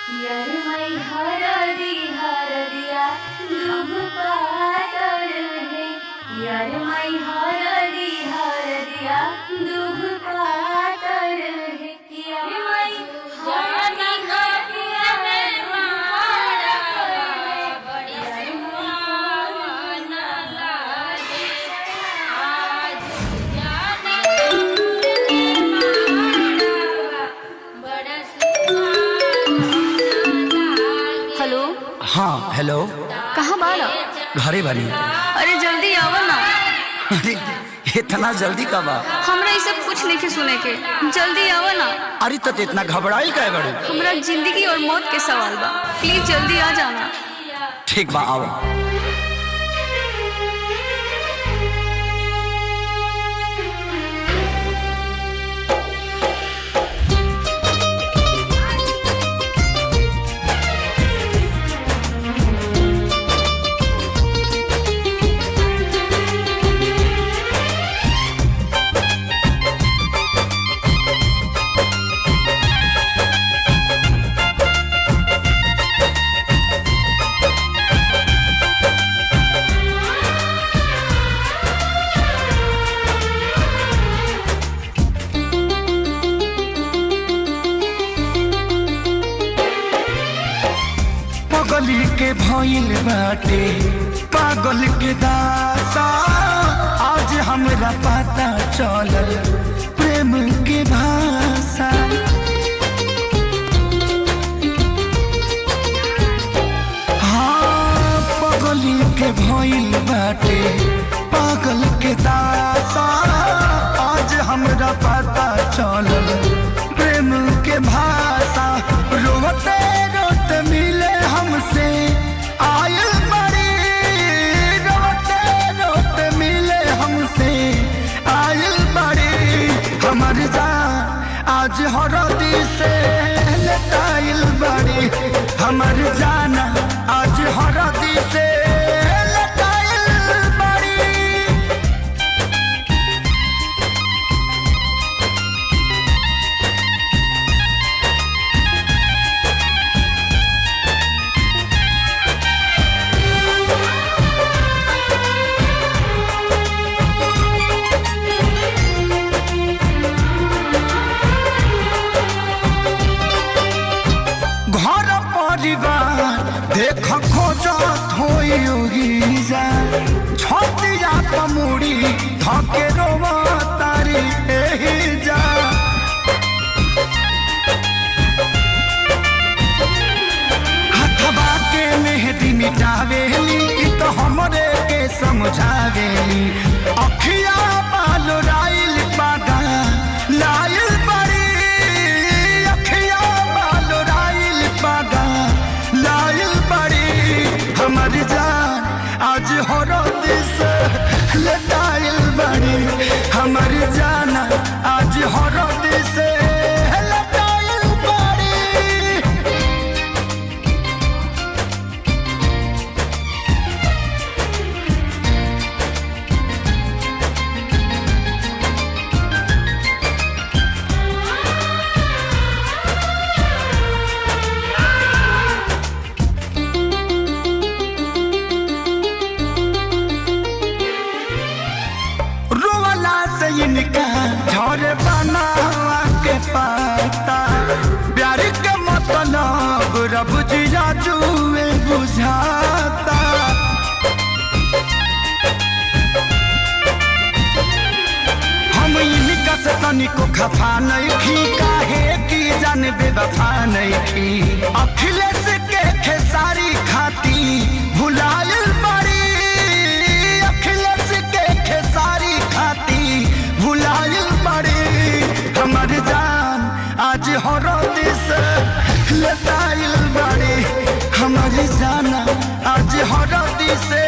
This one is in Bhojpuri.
यरमै हरदिया दुभ पातर है। यरमै हरदिया दुभ पातर है। यरमै हेलो। हाँ हेलो। कहाँ बाला? घरे बानी। अरे जल्दी आवा ना। अरे इतना जल्दी कब आ? हमरा ये सब कुछ नहीं सुने के, जल्दी आवा ना। अरे तो इतना घबराइल काहे बड़े? हमरा जिंदगी और मौत के सवाल बा, प्लीज जल्दी आ जाना। ठीक बा आओ। पागल के भइल बाटे पागल के दासा, आज हमरा पता चलल प्रेम के भाषा। हाँ पागल के भइल बाटे पागल के दासा, आज हमरा पता चलल प्रेम के भाषा। रोते रोते मिले हमसे आयल बड़ी, रोते रोते मिले हमसे आयल बड़ी। हमर जान आज हरदी से लटाइल बड़ी, हमर जान आज हरदी से लटाइल बड़ी। घर परिवार देख खोजत होई जा, छतिया कमुड़ी धके रोवा तारी एही जा। हथवा के मेहंदी मिटावेली इ तो हमरे के समझावेली। अखिया बाल राइल पादा लाइल बड़ी, अखिया बाल राइल पादा लाइल बड़ी। हमर जान आज हरद से लटाइल बड़ी, हमर जान आज हरद से लटाइल बड़ी। रोवाला से इनका झरे बनावा के पाता, प्यार के मतलब रब जिया जुए बुझाता। हम इनका से तनिको खफा नहीं खी, काहे की जान बेवफा नहीं खी। अखिलेश के खेसारी खाती भुलायल बड़ी, अखिलेश के खेसारी खाती भुलायल बड़ी। हमर जान आज हरद से लटाइल बड़ी, हमर जान आज हरद से